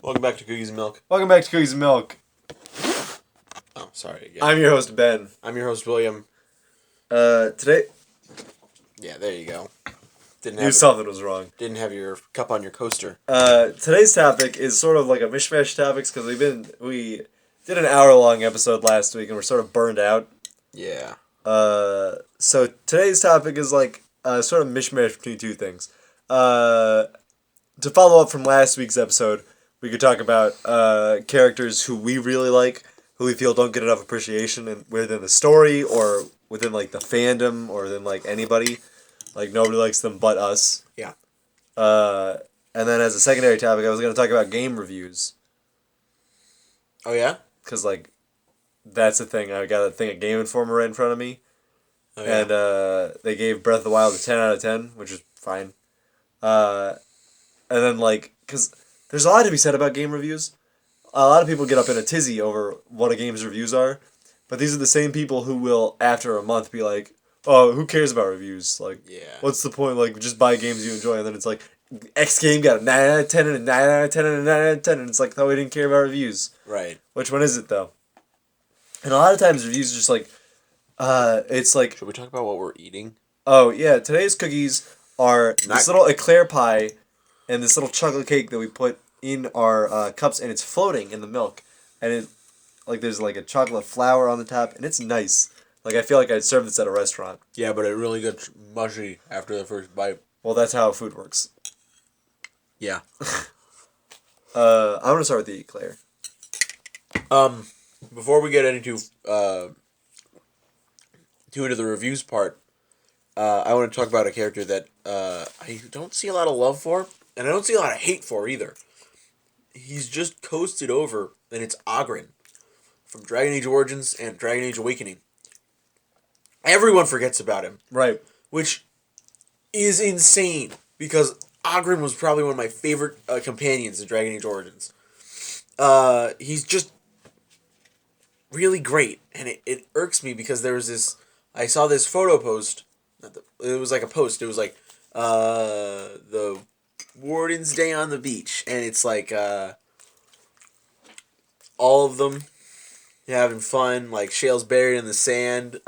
Welcome back to Cookies and Milk. Welcome back to Cookies and Milk. Oh, sorry again. I'm your host, Ben. I'm your host, William. Today... Yeah, there you go. Knew something was wrong. Didn't have your cup on your coaster. Today's topic is sort of like a mishmash topics because we did an hour-long episode last week and we're sort of burned out. Yeah. So today's topic is like sort of mishmash between two things. To follow up from last week's episode, we could talk about characters who we really like, who we feel don't get enough appreciation within the story or within like the fandom or within like anybody. Like nobody likes them but us. Yeah. And then as a secondary topic, I was going to talk about game reviews. Oh yeah? Because like that's the thing. I got a thing of Game Informer right in front of me. Oh, yeah. And they gave Breath of the Wild a 10 out of 10, which is fine. And then, like, because there's a lot to be said about game reviews. A lot of people get up in a tizzy over what a game's reviews are. But these are the same people who will, after a month, be like, oh, who cares about reviews? Like, Yeah. what's the point? Like, just buy games you enjoy. And then it's like, X game got a 9 out of 10 and a 9 out of 10 and a 9 out of 10. And it's like, oh, we didn't care about reviews. Right. Which one is it, though? And a lot of times reviews are just like, it's like... Should we talk about what we're eating? Oh, yeah. Today's cookies are this little eclair pie and this little chocolate cake that we put in our cups, and it's floating in the milk. And it, like, there's like a chocolate flour on the top, and it's nice. Like, I feel like I'd serve this at a restaurant. Yeah, but it really gets mushy after the first bite. Well, that's how food works. Yeah. I'm gonna start with the eclair. Before we get into the reviews part, I want to talk about a character that I don't see a lot of love for, and I don't see a lot of hate for either. He's just coasted over, and it's Oghren from Dragon Age Origins and Dragon Age Awakening. Everyone forgets about him. Right. Which is insane, because Oghren was probably one of my favorite companions in Dragon Age Origins. He's just really great, and it irks me because there was this... I saw this photo post. It was like a post. It was like, the Warden's Day on the beach, and it's like, all of them having fun, like Shale's buried in the sand,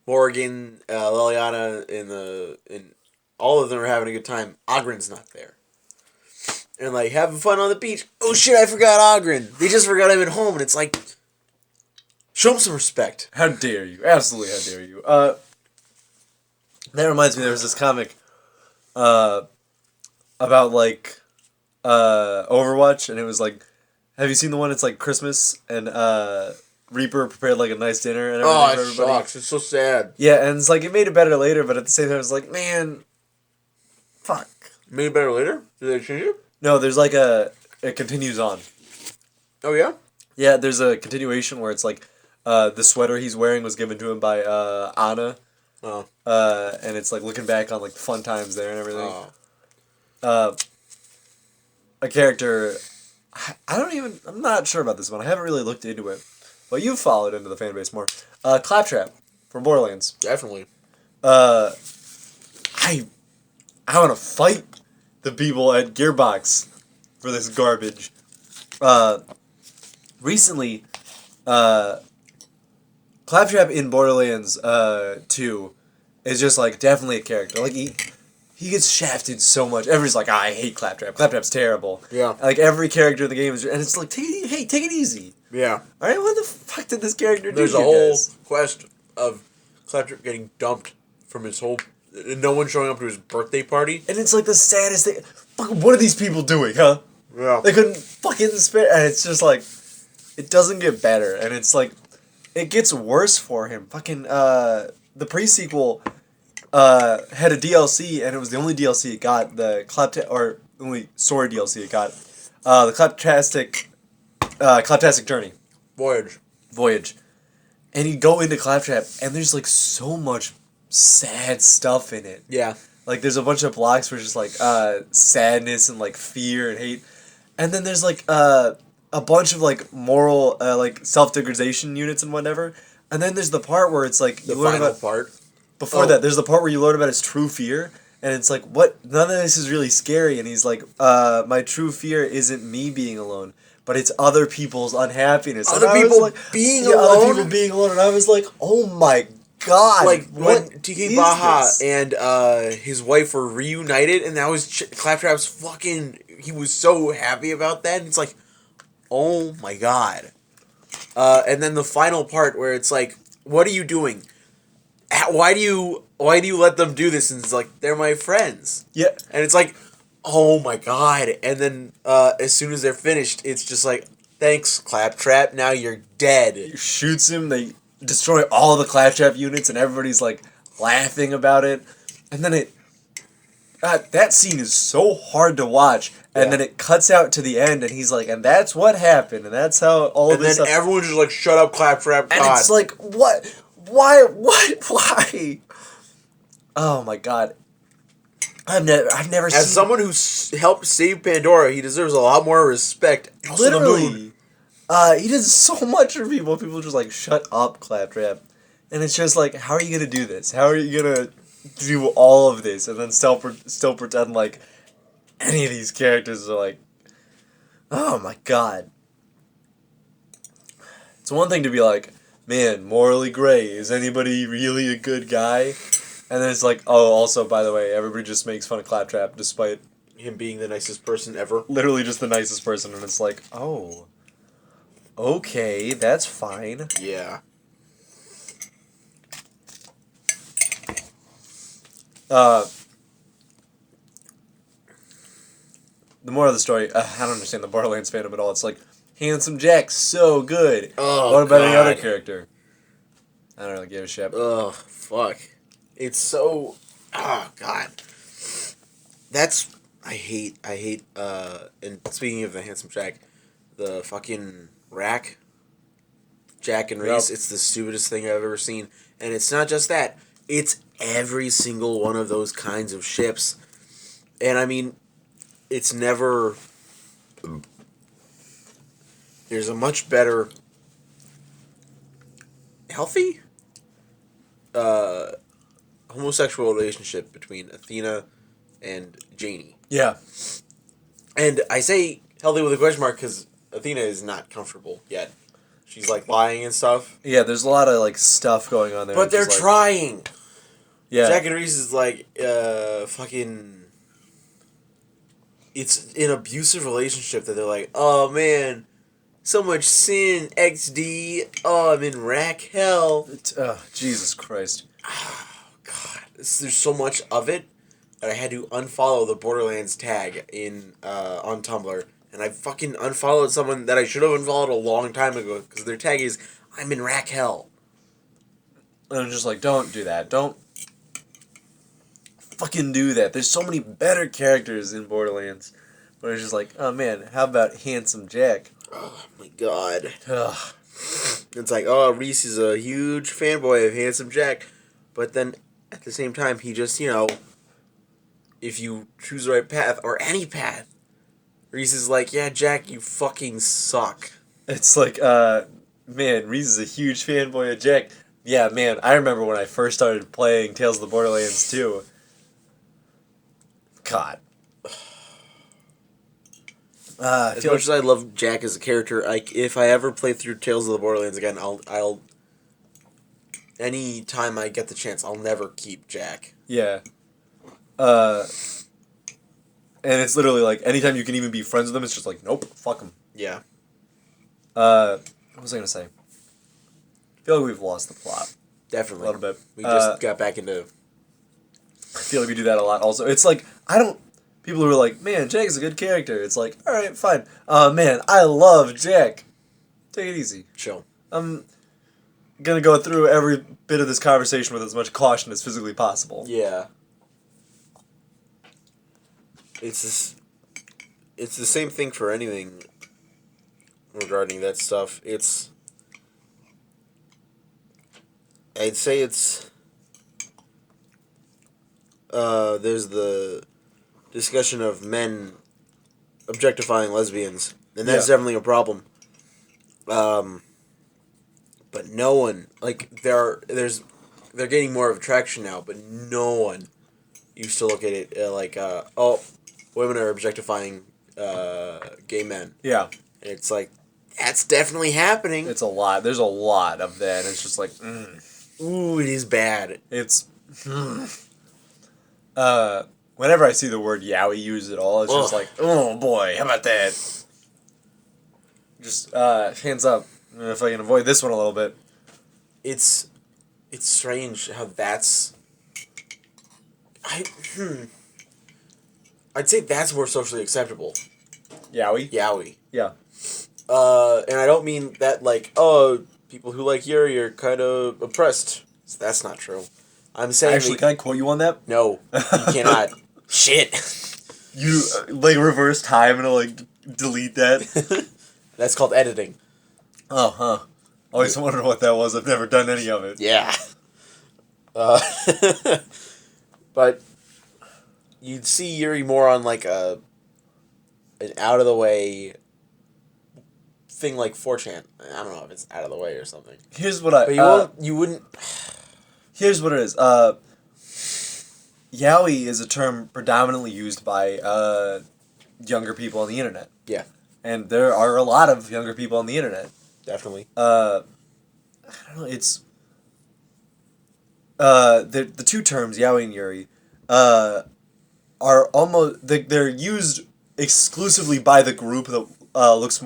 Morgan, Liliana and all of them are having a good time. Oghren's not there. And like having fun on the beach. Oh shit, I forgot Oghren. They just forgot him at home, and it's like, show him some respect. How dare you? Absolutely, how dare you? That reminds me, there was this comic, about like, Overwatch, and it was like, have you seen the one? It's like Christmas, and Reaper prepared like a nice dinner and everything for everybody. Oh, it sucks. It's so sad. Yeah, and it's like it made it better later, but at the same time, it's like, man, fuck. Made it better later? Did they change it? No, there's like it continues on. Oh yeah? Yeah, there's a continuation where it's like, the sweater he's wearing was given to him by Anna. Oh. And it's like looking back on like the fun times there and everything. Oh. A character, I'm not sure about this one. I haven't really looked into it. But you've followed into the fan base more. Claptrap from Borderlands. Definitely. I want to fight the people at Gearbox for this garbage. Recently, Claptrap in Borderlands 2 is just like definitely a character. Like he gets shafted so much. Everybody's like, I hate Claptrap. Claptrap's terrible. Yeah. Like every character in the game is, and it's like, take it easy. Yeah. All right, what the fuck did this character do? There's a whole quest of Claptrap getting dumped from his whole... No one showing up to his birthday party. And it's like the saddest thing. Fucking, what are these people doing, huh? Yeah. They couldn't fucking spare... And it's just like... It doesn't get better. And it's like... It gets worse for him. Fucking, the pre-sequel had a DLC, and it was the only DLC it got. Or only story DLC it got. The Claptastic Journey. Voyage. And you go into Claptrap, and there's like so much sad stuff in it. Yeah. Like there's a bunch of blocks where it's just like sadness and like fear and hate. And then there's like a bunch of like moral like self-degradation units and whatever. And then there's the part where it's like the final part. Before that, there's the part where you learn about his true fear, And it's like, what? None of this is really scary. And he's like, my true fear isn't me being alone, but it's other people's unhappiness. Other and I was people like, being yeah, alone? other people being alone. And I was like, oh my god. Like, what when TK is Baha this? and his wife were reunited, and that was Claptrap's fucking... He was so happy about that, and it's like, oh my god. And then the final part where it's like, what are you doing? Why do you let them do this? And it's like, they're my friends. Yeah. And it's like, oh my god. And then as soon as they're finished, it's just like, thanks, Claptrap, now you're dead. He shoots him, they destroy all the Claptrap units, and everybody's like laughing about it. And then that scene is so hard to watch. And then it cuts out to the end, and he's like, and that's what happened, and that's how all and this then stuff... everyone's just like, shut up, Claptrap, God. And it's like, what? Why? Why? Oh my god. I've never seen... As someone who helped save Pandora, he deserves a lot more respect. Also the moon. Literally. He does so much for people. People are just like, shut up, Claptrap. And it's just like, how are you gonna do this? How are you gonna do all of this and then still pretend like any of these characters are like... Oh my god. It's one thing to be like, man, morally gray, is anybody really a good guy? And then it's like, oh, also, by the way, everybody just makes fun of Claptrap despite him being the nicest person ever. literally just the nicest person, and it's like, oh, okay, that's fine. Yeah. The moral of the story, I don't understand the Borderlands fandom at all. It's like, Handsome Jack's so good. Oh, what about any God. other character? I don't really give a shit. Ugh, fuck. It's so... Oh, God. That's... I hate, and speaking of the Handsome Jack, the fucking rack, Jack and Reese, it's the stupidest thing I've ever seen. And it's not just that. It's every single one of those kinds of ships. And, I mean, it's never... There's a much better... healthy? Homosexual relationship between Athena and Janie. Yeah. And I say healthy with a question mark because Athena is not comfortable yet. She's like lying and stuff. Yeah, there's a lot of like stuff going on there. But they're like, trying. Yeah. Jack and Reese is like fucking... It's an abusive relationship that they're like, oh man, so much sin, XD, oh I'm in rack hell. Jesus Christ. Oh god. There's so much of it that I had to unfollow the Borderlands tag on Tumblr. And I fucking unfollowed someone that I should have unfollowed a long time ago because their tag is, I'm in rack hell. And I'm just like, don't do that. Don't fucking do that. There's so many better characters in Borderlands. But it's just like, oh man, how about Handsome Jack? Oh my god. Ugh. It's like, oh, Reese is a huge fanboy of Handsome Jack. But then, at the same time, he just, if you choose the right path, or any path, Reese is like, yeah, Jack, you fucking suck. It's like, man, Reese is a huge fanboy of Jack. Yeah, man, I remember when I first started playing Tales of the Borderlands 2. God. As much as I love Jack as a character, if I ever play through Tales of the Borderlands again, I'll any time I get the chance, I'll never keep Jack. Yeah. And it's literally like, anytime you can even be friends with him, it's just like, nope, fuck him. Yeah. What was I gonna say? I feel like we've lost the plot. Definitely. A little bit. We just got back into... I feel like we do that a lot also. It's like, people who are like, man, Jack is a good character. It's like, alright, fine. Man, I love Jack. Take it easy. Chill. I'm gonna go through every bit of this conversation with as much caution as physically possible. Yeah. It's the same thing for anything regarding that stuff. I'd say it's... there's the discussion of men objectifying lesbians, and that's definitely a problem. But no one, like, they're gaining more of attraction now, but no one used to look at it women are objectifying gay men. Yeah. And it's like, that's definitely happening. It's a lot. There's a lot of that. And it's just like, Ooh, it is bad. It's. Whenever I see the word yaoi used at all, it's just like, oh boy, how about that? Just hands up if I can avoid this one a little bit. It's strange how that's. I'd say that's more socially acceptable. Yaoi? Yaoi. Yeah. And I don't mean that like, oh, people who like Yuri are kind of oppressed. That's not true. I'm saying Actually, can I quote you on that? No, you cannot. Shit. You like reverse time and like delete that. That's called editing. Oh, huh. Always wondered what that was. I've never done any of it. Yeah. But you'd see Yuri more on like an out of the way thing like 4chan. I don't know if it's out of the way or something. Here's what I. But you wouldn't. Here's what it is. Yaoi is a term predominantly used by younger people on the internet. Yeah. And there are a lot of younger people on the internet. Definitely. I don't know. It's the two terms yaoi and yuri are almost they're used exclusively by the group that looks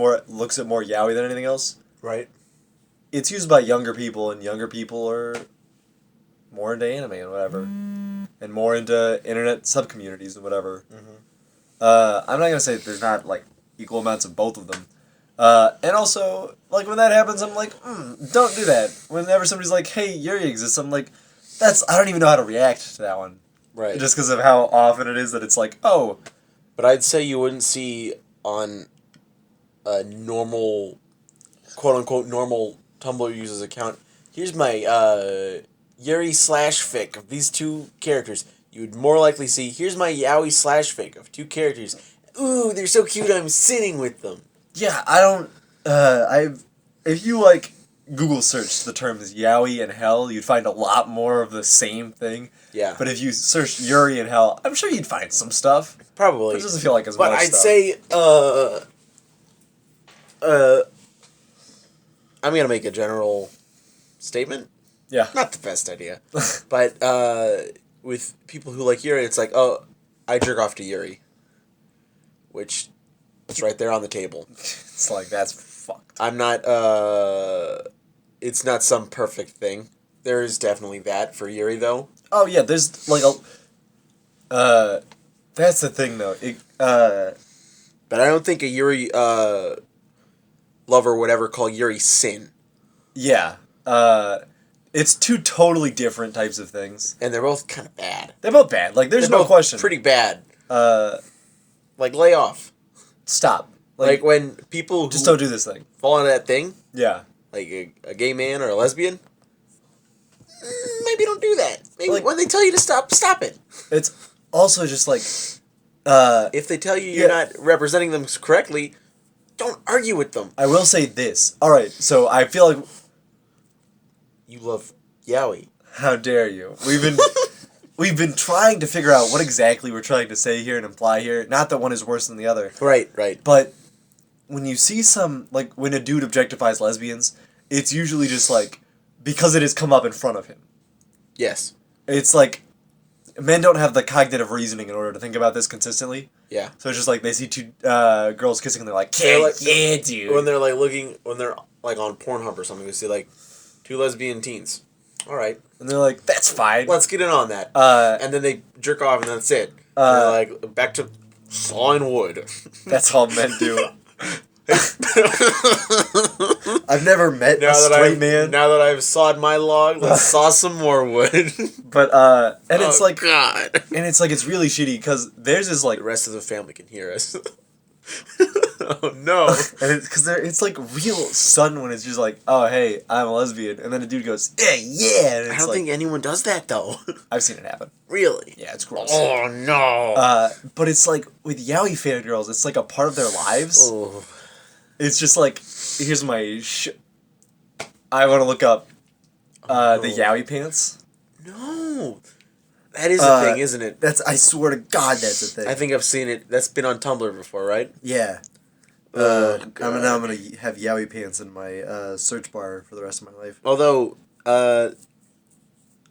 at more yaoi than anything else. Right. It's used by younger people, and younger people are more into anime and whatever, and more into internet subcommunities and whatever. I'm not gonna say that there's not like equal amounts of both of them. And also, like, when that happens, I'm like, don't do that. Whenever somebody's like, hey, Yuri exists, I'm like, I don't even know how to react to that one. Right. Just because of how often it is that it's like, oh. But I'd say you wouldn't see on a normal, quote-unquote, normal Tumblr user's account, here's my Yuri /fic of these two characters. You would more likely see, here's my Yaoi /fic of two characters. Ooh, they're so cute, I'm sitting with them. Yeah, I don't. If you like Google search the terms yaoi and hell, you'd find a lot more of the same thing. Yeah. But if you search Yuri and hell, I'm sure you'd find some stuff. Probably. But it doesn't feel like as but much I'd stuff. say, I'm gonna make a general statement. Yeah. Not the best idea. But, with people who like Yuri, it's like, oh, I jerk off to Yuri. Which, it's right there on the table. It's like, that's fucked. I'm not, it's not some perfect thing. There is definitely that for Yuri, though. Oh, yeah, there's, like, that's the thing, though. But I don't think a Yuri, lover would ever call Yuri sin. Yeah. It's two totally different types of things. And they're both kind of bad. They're both bad. Like, there's no question. Pretty bad. Like, lay off. Stop. Like when people who just don't do this thing. fall into that thing, Yeah. like a gay man or a lesbian, maybe don't do that. Maybe Like, when they tell you to stop, stop it. It's also just like, If they tell you you're not representing them correctly, don't argue with them. I will say this. All right, so I feel like, You love yaoi. how dare you? We've been trying to figure out what exactly we're trying to say here and imply here. Not that one is worse than the other. Right. But when you see like, when a dude objectifies lesbians, it's usually just, like, because it has come up in front of him. Yes. It's like, men don't have the cognitive reasoning in order to think about this consistently. Yeah. So it's just like, they see two girls kissing and they're like, yeah, dude. When they're like on Pornhub or something, they see like two lesbian teens. All right. And they're like, that's fine. Let's get in on that. And then they jerk off and that's it. And they're like, back to sawing wood. That's all men do. I've never met a straight man. Now that I've sawed my log, let's saw some more wood. But, and it's like, God. And it's like, it's really shitty because theirs is like, The rest of the family can hear us. Oh no. and it's like real sudden when it's just like, oh, hey, I'm a lesbian. And then a dude goes, yeah. And it's I don't think anyone does that though. I've seen it happen. Really? Yeah, it's gross. Oh no. But it's like, with yaoi fangirls, it's like a part of their lives. Oh. It's just like, here's my I want to look up the yaoi pants. No. That is a thing, isn't it? I swear to God, that's a thing. I think I've seen it. That's been on Tumblr before, right? Yeah. I'm gonna have yaoi pants in my search bar for the rest of my life. Although, I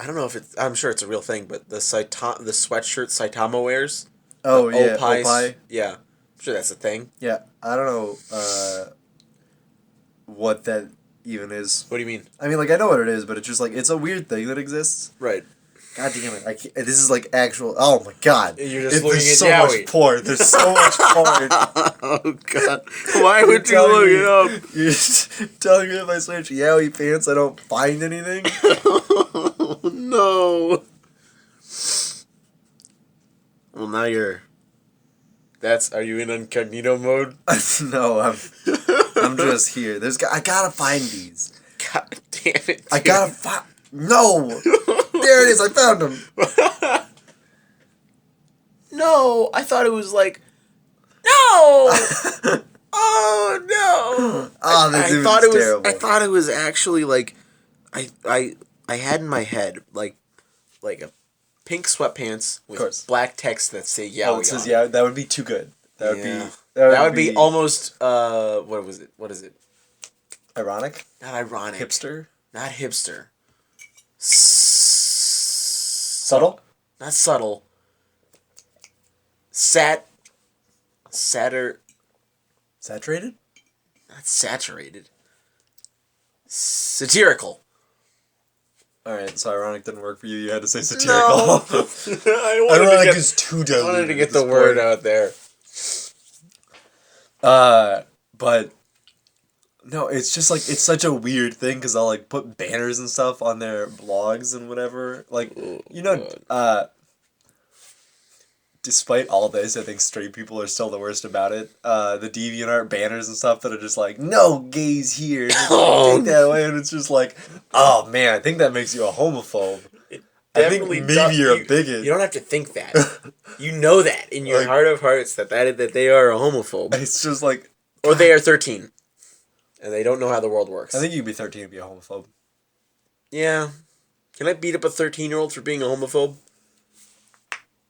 don't know if it's. I'm sure it's a real thing, but the sweatshirt Saitama wears. Oh yeah, Opie. opie. Yeah, I'm sure that's a thing. Yeah, I don't know what that even is. What do you mean? I mean, like I know what it is, but it's just like it's a weird thing that exists. Right. God damn it! This is like actual. Oh my God! You're just looking there's at so yaoi. much porn. There's so much porn. Oh God! Why would you look it up? You're just telling me if I search yaoi pants, I don't find anything. Oh no! Well, now you're. Are you in incognito mode? No, I'm just here. I gotta find these. God damn it! Dude. I gotta find. No! There it is, I found them! No! I thought it was like... No! Oh, no! I thought it was terrible. I thought it was actually like... I had in my head, like a pink sweatpants with black text that say yaoi. Oh, it says yaoi. That would be too good. That would be almost... what was it? What is it? Ironic? Not ironic. Hipster? Not hipster. Subtle? Not subtle. Saturated? Not saturated. Satirical. Alright, so ironic didn't work for you. You had to say satirical. No. Ironic is too dumb. I wanted to get the word out there. But... No, it's just like, it's such a weird thing because I'll like put banners and stuff on their blogs and whatever. Like, despite all this, I think straight people are still the worst about it. The DeviantArt banners and stuff that are just like, no gays here. And take that away, and it's just like, oh man, I think that makes you a homophobe. I think maybe you're a bigot. You don't have to think that. You know that in your heart of hearts that they are a homophobe. It's just like... Or they are 13. And they don't know how the world works. I think you'd be 13 to be a homophobe. Yeah. Can I beat up a 13-year-old for being a homophobe?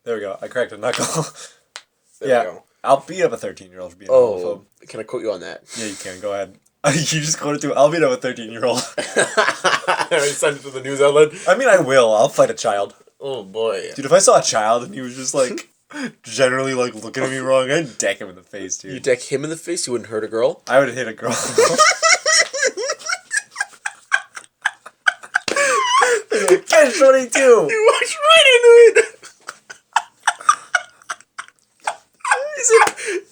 There we go. I cracked a knuckle. There we go. I'll beat up a 13-year-old for being a homophobe. Can I quote you on that? Yeah, you can. Go ahead. You just quoted to I'll beat up a 13-year-old. I sent it to the news outlet. I mean, I will. I'll fight a child. Oh, boy. Dude, if I saw a child and he was just, like, generally, like, looking at me wrong, I'd deck him in the face, dude. You deck him in the face? You wouldn't hurt a girl? I would hit a girl. Catch 22! You walked right into it!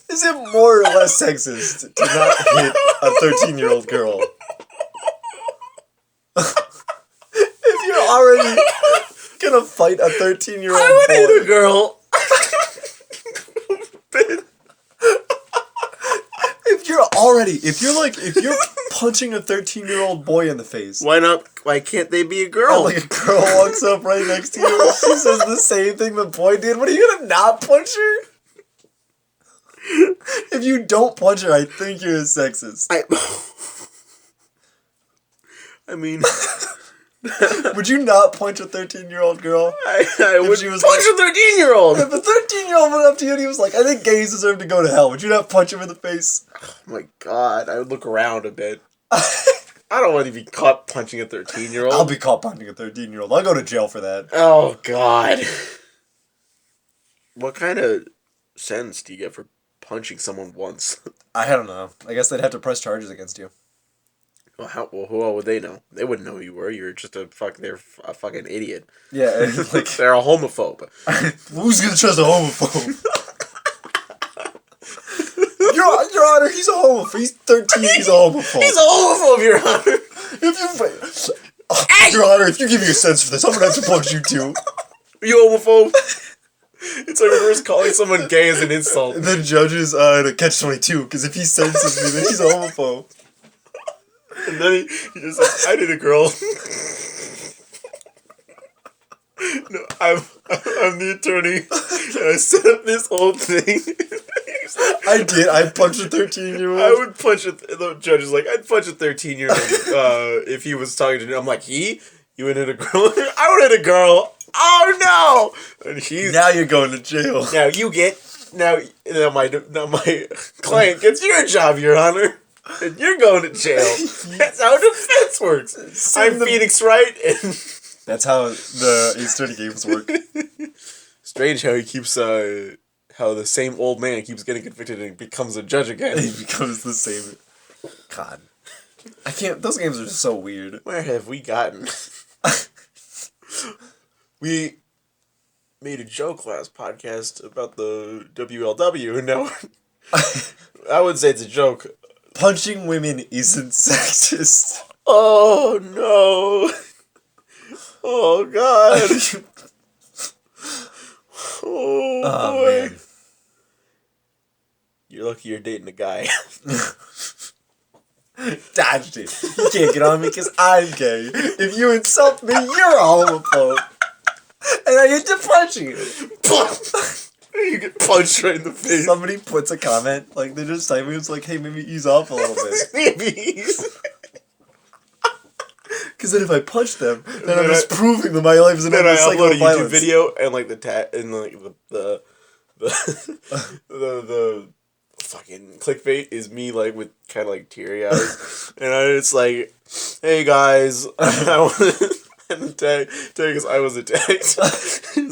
Is it more or less sexist to not hit a 13-year-old girl? If you're already gonna fight a 13-year-old boy... I would hit a girl! If you're punching a 13-year-old boy in the face... Why not? Why can't they be a girl? And, like, a girl walks up right next to you and she says the same thing the boy did, what are you gonna not punch her? If you don't punch her, I think you're a sexist. I mean... Would you not punch a 13-year-old girl? I would punch a 13-year-old! If a 13-year-old went up to you and he was like, I think gays deserve to go to hell, would you not punch him in the face? Oh my God, I would look around a bit. I don't want to be caught punching a 13-year-old. I'll be caught punching a 13-year-old. I'll go to jail for that. Oh, God. What kind of sentence do you get for punching someone once? I don't know. I guess they'd have to press charges against you. Well, who would they know? They wouldn't know who you were. You're just they're a fucking idiot. Yeah, like... They're a homophobe. Who's gonna trust a homophobe? Your Honor, he's a homophobe. He's 13, he's a homophobe. He's a homophobe, Your Honor. Your Honor, if you give me a sense for this, I'm gonna have to punch you too. Are you homophobe? It's like reverse calling someone gay as an insult. The judge is in a catch-22, because if he senses me, then he's a homophobe. And then he just like, I did a girl. No, I'm the attorney, and I set up this whole thing. I did. I punched a 13-year-old. I would punch the judge is like, I'd punch a 13-year-old if he was talking to me. I'm like, you would hit a girl? I would hit a girl. oh no! And he's Now you're going to jail. now my client gets your job, Your Honor, and you're going to jail. That's how defense works. I'm Phoenix Wright, and that's how the Ace Attorney games work. Strange how he keeps how the same old man keeps getting convicted and becomes a judge again. He becomes the same. God, I can't. Those games are so weird. Where have we gotten? We made a joke last podcast about the WLW, and now I would say it's a joke. Punching women isn't sexist. Oh no! Oh god! Oh boy! Man. You're lucky you're dating a guy. Dodged it. You can't get on me because I'm gay. If you insult me, you're a homophobe. And I get to punch you. You get punched right in the face. Somebody puts a comment, like, they're just typing, it's like, hey, maybe ease off a little bit. Maybe. Because then if I punch them, then I'm just proving that my life is an Then I upload a YouTube violence. video, and like the fucking clickbait is me like with kind of like teary eyes, and it's like, hey guys, I want and tag us, I was attacked. It's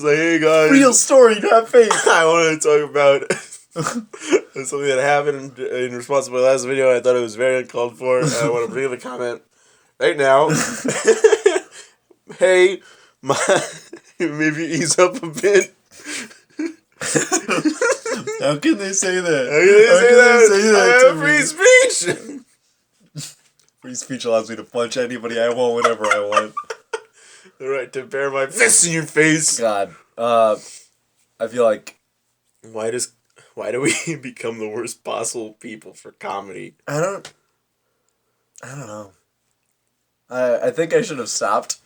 like, hey guys, Real story, not fake. I want to talk about something that happened in response to my last video. I thought it was very uncalled for, and I want to bring in the comment right now. Hey, maybe ease up a bit. How can they say that? How can they say that? I have free speech. Free speech allows me to punch anybody I want whenever I want. The right to bear my fist in your face. God, I feel like why do we become the worst possible people for comedy? I don't know. I think I should have stopped.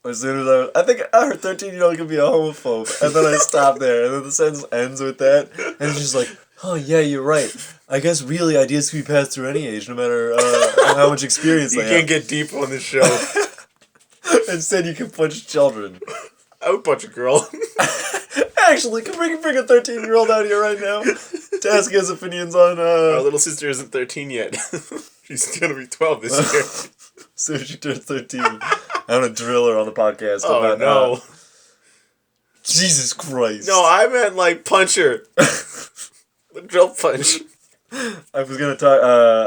As soon as I think our 13-year-old can be a homophobe, and then I stopped there, and then the sentence ends with that, and it's just like, oh yeah, you're right. I guess really ideas can be passed through any age, no matter how much experience they have. You can't get deep on this show. Instead, you can punch children. I would punch a girl. Actually, can we bring a 13-year-old out here right now to ask his opinions on Our little sister isn't 13 yet. She's gonna be 12 this year. So she turns 13. I'm gonna drill her on the podcast. Oh about, no! Jesus Christ! No, I meant like punch her. The drill punch. I was gonna talk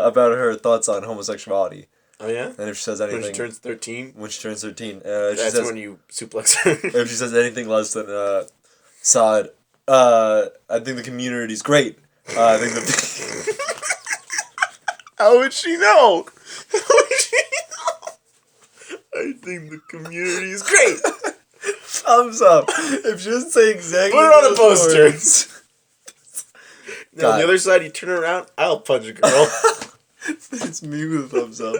about her thoughts on homosexuality. Oh yeah. And if she says anything, when she turns 13. When she turns 13, that's when you suplex her. If she says anything less than solid, I think the community's great. I think the. How would she know? How would she know? I think the community is great. Thumbs up. If she doesn't say exactly. Put it on a poster. Now, on God. the other side, you turn around, I'll punch a girl. It's me with a thumbs up.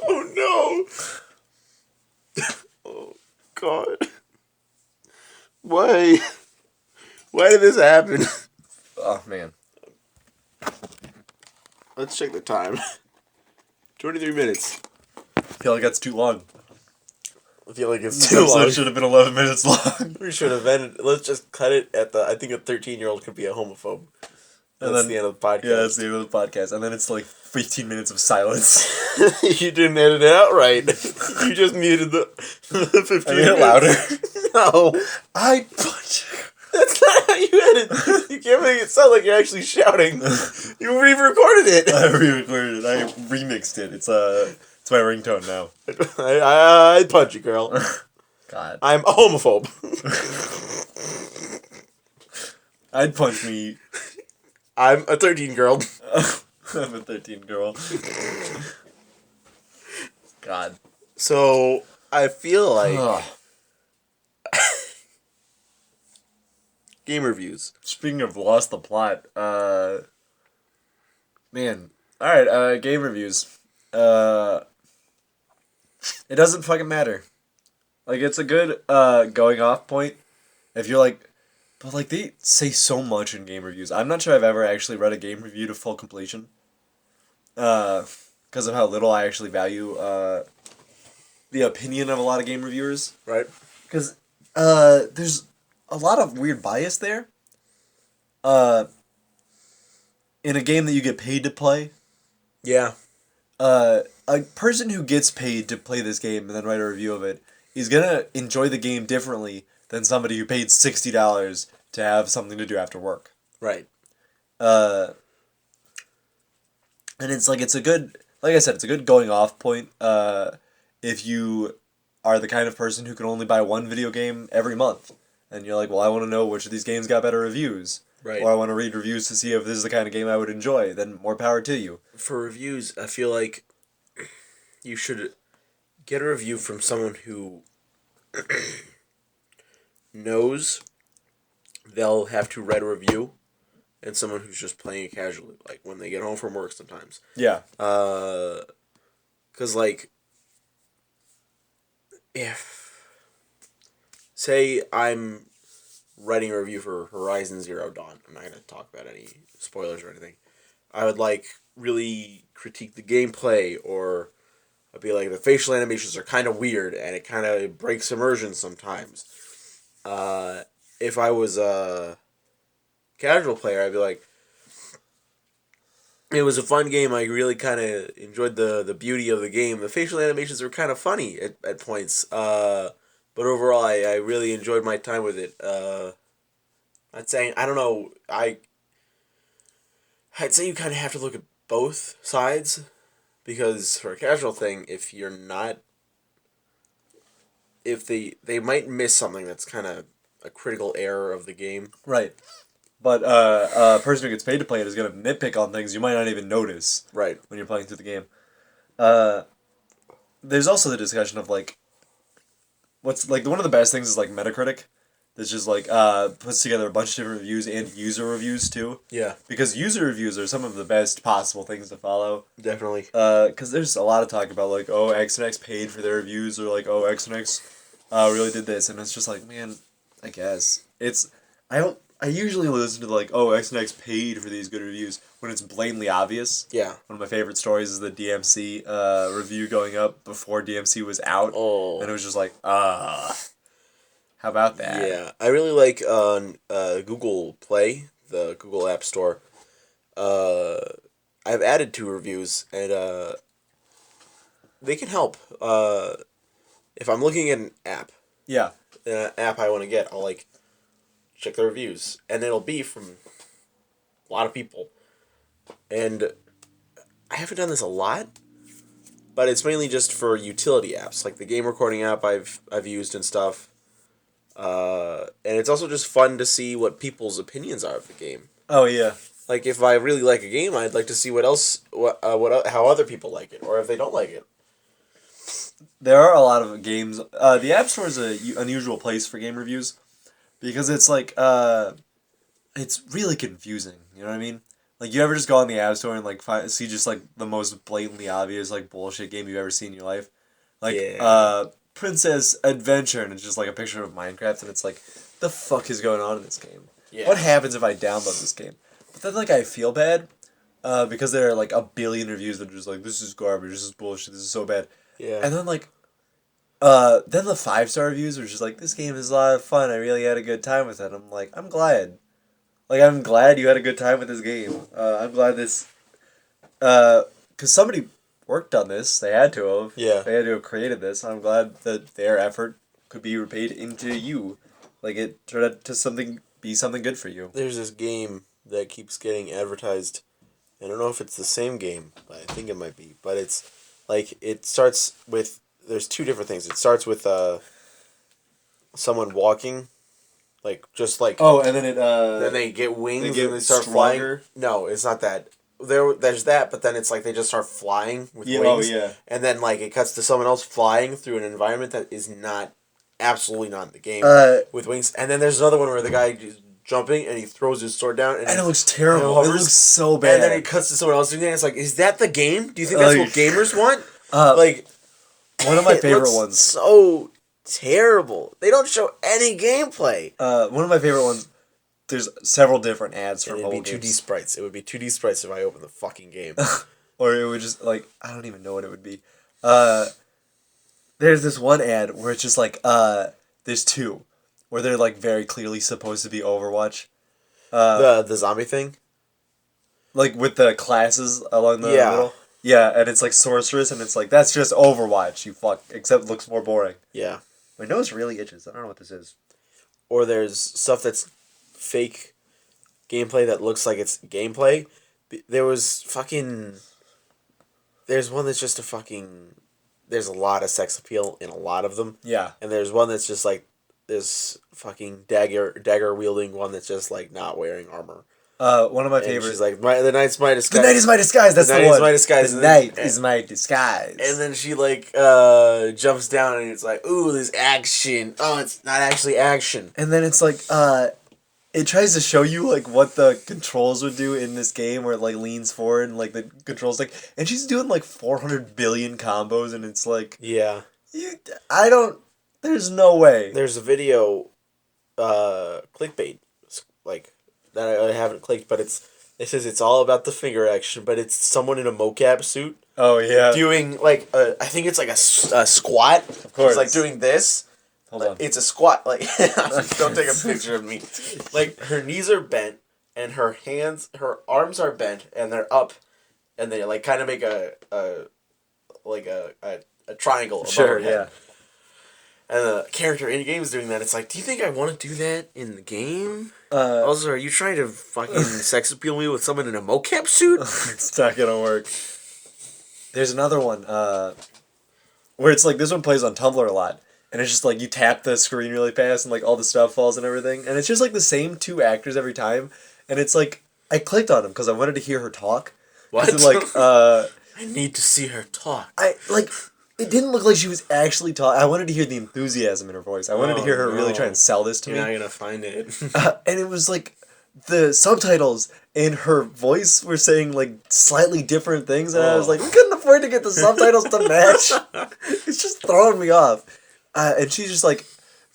Oh no. Oh God. Why? Why did this happen? Oh man. Let's check the time. 23 minutes. I feel like that's too long. I feel like it's This too long. episode should have been 11 minutes long. We should have ended. Let's just cut it at the. I think a 13-year-old could be a homophobe. And That's then the end of the podcast. Yeah, that's the end of the podcast. And then it's like 15 minutes of silence. You didn't edit it out right. You just muted the 15 I made it louder. No. I punch you. That's not how you edit. You can't make it sound like you're actually shouting. You re-recorded it. I re-recorded it. I remixed it. It's my ringtone now. I'd punch you, girl. God. I'm a homophobe. I'd punch me. I'm a 13-girl. I'm a 13 girl. God. So, I feel like... Game reviews. Speaking of lost the plot, man. Alright, game reviews. It doesn't fucking matter. Like, it's a good, going off point. If you're like, but like, they say so much in game reviews. I'm not sure I've ever actually read a game review to full completion. Because of how little I actually value, the opinion of a lot of game reviewers. Right. Because there's a lot of weird bias there. In a game that you get paid to play, Yeah. a person who gets paid to play this game and then write a review of it is gonna enjoy the game differently than somebody who paid $60 to have something to do after work. Right. Uh, and it's a good, like I said, it's a good going off point. If you are the kind of person who can only buy one video game every month, and you're like, well, I want to know which of these games got better reviews, Right. or I want to read reviews to see if this is the kind of game I would enjoy, then more power to you. For reviews, I feel like you should get a review from someone who knows they'll have to write a review, and someone who's just playing it casually, like when they get home from work sometimes. Yeah. Because, like, if, say I'm writing a review for Horizon Zero Dawn, I'm not going to talk about any spoilers or anything. I would, like, really critique the gameplay, or I'd be like, the facial animations are kind of weird, and it kind of breaks immersion sometimes. If I was a casual player, I'd be like, it was a fun game. I really kind of enjoyed the beauty of the game. The facial animations were kind of funny at points. But overall, I really enjoyed my time with it. I'd say, I don't know, I'd say you kind of have to look at both sides, because for a casual thing, if you're not, if they might miss something that's kind of a critical error of the game. Right. But a person who gets paid to play it is going to nitpick on things you might not even notice Right. when you're playing through the game. There's also the discussion of, like, what's, like, one of the best things is, like, Metacritic. That's just, like, puts together a bunch of different reviews and user reviews, too. Yeah. Because user reviews are some of the best possible things to follow. Definitely. Because there's a lot of talk about, like, oh, X and X paid for their reviews, or, like, oh, X and X really did this. And it's just like, man, I guess. I usually listen to, like, oh, X and X paid for these good reviews when it's blatantly obvious. Yeah. One of my favorite stories is the DMC review going up before DMC was out. Oh. And it was just like, how about that? Yeah. I really like Google Play, the Google App Store. I've added 2 reviews, and they can help. If I'm looking at an app, Yeah. an app I want to get, I'll, like, check the reviews, and it'll be from a lot of people. And I haven't done this a lot, but it's mainly just for utility apps, like the game recording app I've used and stuff. And it's also just fun to see what people's opinions are of the game. Oh, yeah. Like, if I really like a game, I'd like to see how other people like it, or if they don't like it. There are a lot of games. The App Store is an unusual place for game reviews because it's like, it's really confusing. You know what I mean? Like, you ever just go on the App Store and, like, see just, like, the most blatantly obvious, like, bullshit game you've ever seen in your life? Like, Yeah. Princess Adventure, and it's just, like, a picture of Minecraft, and it's like, the fuck is going on in this game? Yeah. What happens if I download this game? But then, like, I feel bad, because there are, like, a billion reviews that are just like, this is garbage, this is bullshit, this is so bad. Yeah. And then, like, then the 5-star reviews are just like, this game is a lot of fun, I really had a good time with it. I'm like, I'm glad. Like, I'm glad you had a good time with this game. I'm glad this... Because somebody worked on this. They had to have. Yeah. They had to have created this. I'm glad that their effort could be repaid into you. Like, it turned out to be something good for you. There's this game that keeps getting advertised. I don't know if it's the same game, but I think it might be. But it's, like, it starts with... There's 2 different things. It starts with someone walking... Like, just like... Oh, and then it, Then they get wings they get and they start stronger? flying. No, it's not that. There's that, but then it's like they just start flying with Yeah, wings. oh, yeah. And then, like, it cuts to someone else flying through an environment that is not... Absolutely not in the game. With wings. And then there's another one where the guy is jumping and he throws his sword down. And it looks terrible. and It looks so bad. And then it cuts to someone else doing it. It's like, is that the game? Do you think that's what gamers want? Like... One of my it favorite looks ones... so terrible. They don't show any gameplay. One of my favorite ones. There's several different ads for And mobile it'd be 2D games. sprites. It would be 2D sprites if I opened the fucking game. Or it would just, like, I don't even know what it would be. There's this one ad where it's just like, there's two, where they're like very clearly supposed to be Overwatch. The zombie thing. Like with the classes along the Yeah. middle. Yeah, and it's like sorceress, and it's like, that's just Overwatch, you fuck. Except it looks more boring. Yeah. My nose really itches. I don't know what this is. Or there's stuff that's fake gameplay that looks like it's gameplay. There was fucking. There's one that's just a fucking. There's a lot of sex appeal in a lot of them. Yeah. And there's one that's just like this fucking dagger wielding one that's just like not wearing armor. One of my And favorites. she's like, the knight's my disguise. The night is my disguise. That's the night one. is my disguise. The night is my disguise. And then she like jumps down and it's like, ooh, this action. Oh, it's not actually action. And then it's like, it tries to show you like what the controls would do in this game, where it like leans forward and like the controls like, and she's doing like 400 billion combos, and it's like, Yeah. There's no way. There's a video, clickbait, like that I haven't clicked, but it says it's all about the finger action, but it's someone in a mocap suit. Oh yeah. Doing like I think it's like a squat. Of course. She's like doing this. Hold on. It's a squat. Like don't take a picture of me. Like her knees are bent and her arms are bent and they're up, and they like kind of make a triangle above her Sure. head. Yeah. And the character in the game is doing that. It's like, do you think I want to do that in the game? Uh, Also, are you trying to fucking sex appeal me with someone in a mocap suit? It's not gonna work. There's another one, where it's like, this one plays on Tumblr a lot, and it's just like you tap the screen really fast and like all the stuff falls and everything, and it's just like the same two actors every time, and it's like, I clicked on them because I wanted to hear her talk. What? Like, I need to see her talk. It didn't look like she was actually talking. I wanted to hear the enthusiasm in her voice. I wanted to hear her really try and sell this to You're me. not gonna find it. And it was like, the subtitles in her voice were saying like slightly different things, and I was like, we couldn't afford to get the subtitles to match. It's just throwing me off. And she's just like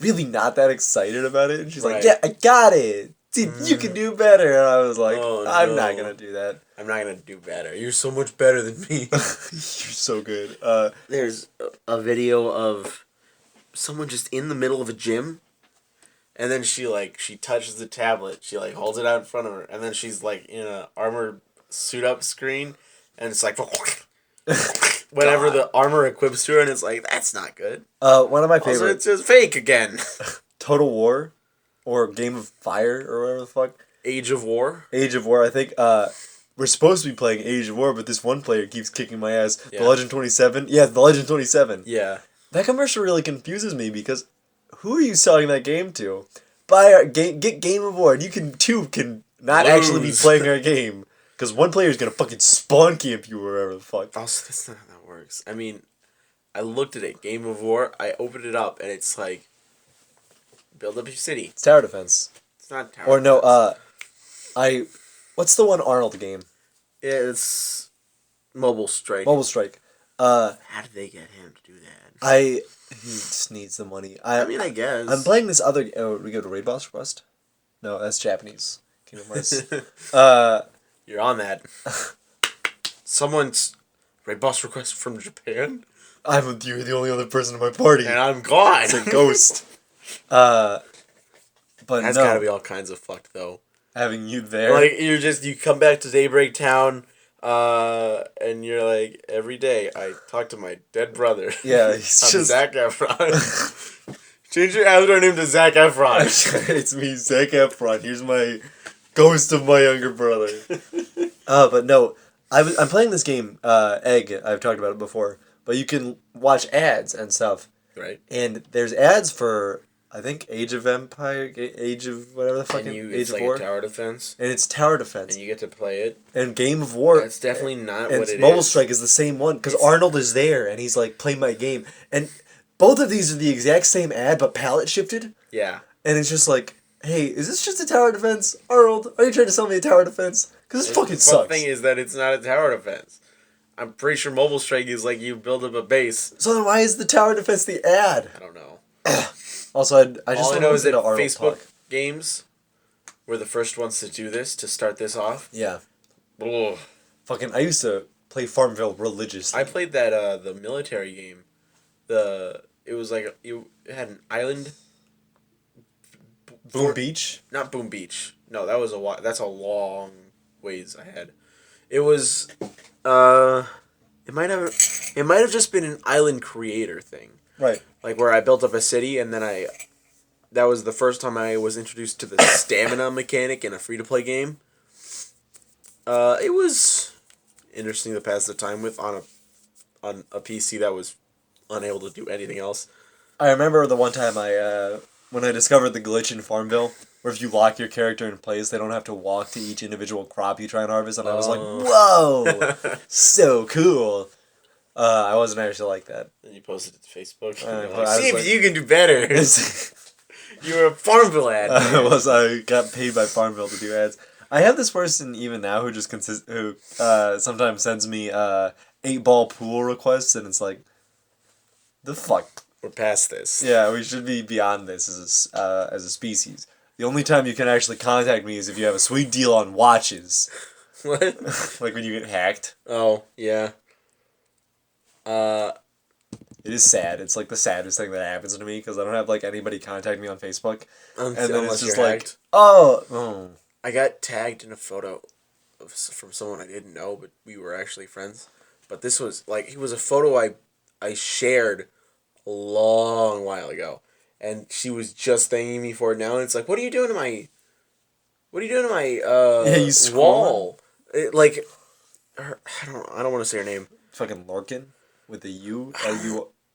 really not that excited about it, and she's like, yeah, I got it. Dude, you can do better. And I was like, I'm not gonna do that. I'm not gonna do better. You're so much better than me. You're so good. There's a video of someone just in the middle of a gym, and then she touches the tablet. She like holds it out in front of her, and then she's like in a armor suit up screen, and it's like whenever the armor equips to her, and it's like, that's not good. One of my favorites. Also, it's just fake again. Total War, or Game of Fire, or whatever the fuck. Age of War. Age of War. I think we're supposed to be playing Age of War, but this one player keeps kicking my ass. Yeah. The Legend 27. Yeah, The Legend 27. Yeah. That commercial really confuses me, because who are you selling that game to? Buy our get Game of War, and you can not actually be Lose. playing our game, because one player is gonna fucking spawn camp you wherever the fuck. Also, that's not how that works. I mean, I looked at it, Game of War. I opened it up, and it's like, build up your city. It's tower defense. It's not tower. Or no, defense. what's the one Arnold game? It's Mobile Strike. Mobile Strike. How did they get him to do that? He just needs the money. I mean, I guess. I'm playing this other. Oh, we go to Raid Boss Request? No, that's Japanese. Kingdom Hearts. You're on that. Someone's Raid Boss request from Japan, You're the only other person in my party. and I'm gone. It's a ghost. But That's no, gotta be all kinds of fucked though. having you there. Like you come back to Daybreak Town, and you're like, every day I talk to my dead brother. Yeah, he's I'm just Zac Efron. Change your avatar name to Zac Efron. it's me, Zac Efron. Here's my ghost of my younger brother. But no, I'm playing this game, Egg. I've talked about it before, but you can watch ads and stuff. Right. And there's ads for, I think, Age of Empire, Age of whatever the fucking Age It's of like War, a tower defense, and it's tower defense. and you get to play it. And Game of War. That's definitely not and what it Mobile is. Strike is the same one, because Arnold is there and he's like, play my game. And both of these are the exact same ad, but palette shifted. Yeah. And it's just like, hey, is this just a tower defense? Arnold, are you trying to sell me a tower defense? Because this fucking The sucks. thing is that it's not a tower defense. I'm pretty sure Mobile Strike is like you build up a base. So then why is the tower defense the ad? I don't know. Also, I just All I want know to is that listen to Arnold Facebook talk. games were the first ones to do this, to start this off. Yeah. Ugh. Fucking, I used to play Farmville religiously. I played that the military game It was like you had an island. Boom Beach? Not Boom Beach. No, that's a long ways ahead. It was it might have just been an island creator thing. Right. Like where I built up a city and then that was the first time I was introduced to the stamina mechanic in a free to play game. It was interesting to pass the time with on a PC that was unable to do anything else. I remember the one time when I discovered the glitch in Farmville, where if you lock your character in place, they don't have to walk to each individual crop you try and harvest, and I was like, whoa, so cool. I wasn't actually like that. Then you posted it to Facebook. See if you can do better. You're a Farmville ad. I got paid by Farmville to do ads. I have this person even now who just sometimes sends me 8-ball pool requests, and it's like, the fuck. We're past this. Yeah, we should be beyond this as a species. The only time you can actually contact me is if you have a sweet deal on watches. What? Like when you get hacked. Oh, yeah. It is sad. It's like the saddest thing that happens to me because I don't have like anybody contact me on Facebook. And then it's just like, hacked. oh. I got tagged in a photo from someone I didn't know, but we were actually friends. But this was like, it was a photo I shared a long while ago, and she was just thanking me for it now. And it's like, what are you doing to my wall? I don't want to say her name. Fucking Lorkin with a U.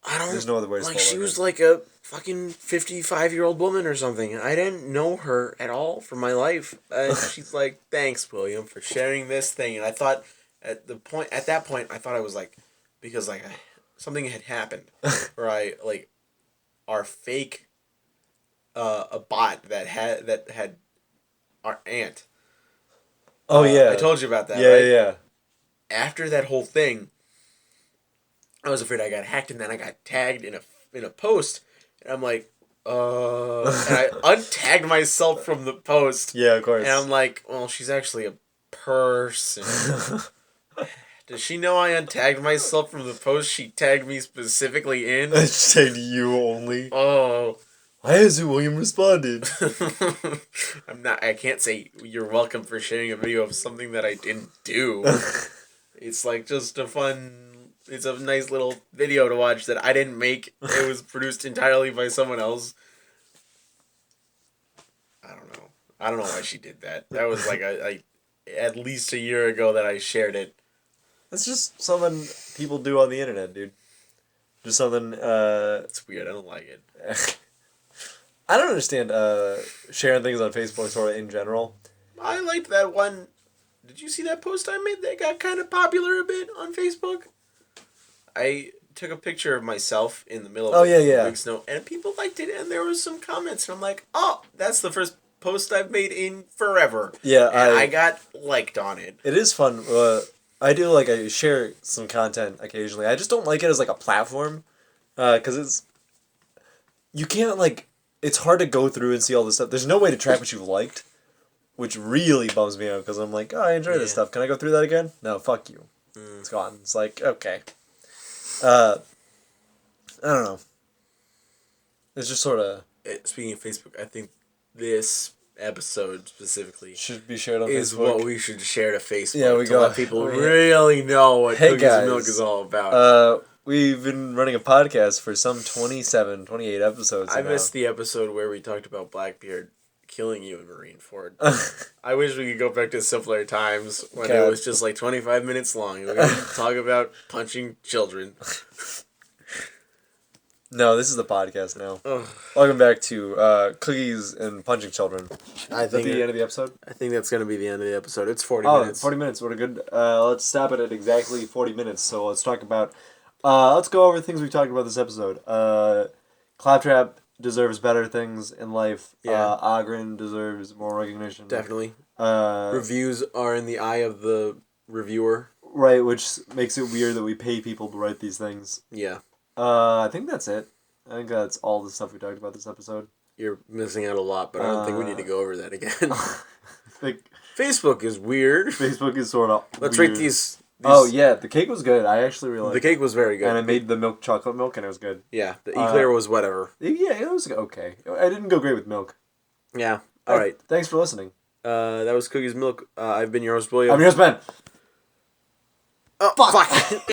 There's no other way to spell it. She was like a fucking 55-year-old woman or something. I didn't know her at all from my life. And she's like, "Thanks, William, for sharing this thing." And I thought at that point, I thought I was like, because like something had happened, where our fake, a bot that had our aunt. Oh yeah, I told you about that. Yeah, right? yeah. After that whole thing, I was afraid I got hacked, and then I got tagged in a post, and I'm like, and I untagged myself from the post. Yeah, of course. And I'm like, well, she's actually a person. Does she know I untagged myself from the post she tagged me specifically in? She tagged you only. Oh. Why hasn't William responded? I can't say you're welcome for sharing a video of something that I didn't do. It's like just it's a nice little video to watch that I didn't make. It was produced entirely by someone else. I don't know why she did that. That was like at least a year ago that I shared it. That's just something people do on the internet, dude. Just something, It's weird. I don't like it. I don't understand, sharing things on Facebook sort of in general. I liked that one. Did you see that post I made that got kind of popular a bit on Facebook? I took a picture of myself in the middle of the big snow, and people liked it, and there was some comments, and I'm like, oh, that's the first post I've made in forever. Yeah, and I got liked on it. It is fun. I share some content occasionally. I just don't like it as like a platform, because you can't it's hard to go through and see all this stuff. There's no way to track what you've liked, which really bums me out because I'm like, oh, I enjoy this stuff. Can I go through that again? No, fuck you. It's gone. It's like, okay. I don't know. It's just sort of... Speaking of Facebook, I think this episode specifically should be shared on Facebook. Is what we should share to Facebook. Yeah, let people really know what Cookies and Milk is all about. We've been running a podcast for some 28 episodes. I missed the episode where we talked about Blackbeard killing you in Marineford. I wish we could go back to simpler times when it was just like 25 minutes long. We could talk about punching children. No, this is the podcast now. Welcome back to Cookies and Punching Children. I think the end of the episode? I think that's going to be the end of the episode. It's 40 minutes. 40 minutes. What a good... let's stop it at exactly 40 minutes. So let's talk about... let's go over things we've talked about this episode. Claptrap deserves better things in life. Yeah. Ogren deserves more recognition. Definitely. Reviews are in the eye of the reviewer. Right, which makes it weird that we pay people to write these things. Yeah. I think that's it. I think that's all the stuff we talked about this episode. You're missing out a lot, but I don't think we need to go over that again. Facebook is weird. Facebook is sort of Let's rate these Oh yeah, the cake was good. I actually really The liked cake it. was very good. And I made the milk chocolate milk, and it was good. Yeah, the eclair was whatever. Yeah, it was okay. I didn't go great with milk. Yeah. All right. Thanks for listening. That was Cookies Milk. I've been your host, I'm William. your host, Ben. Oh, fuck.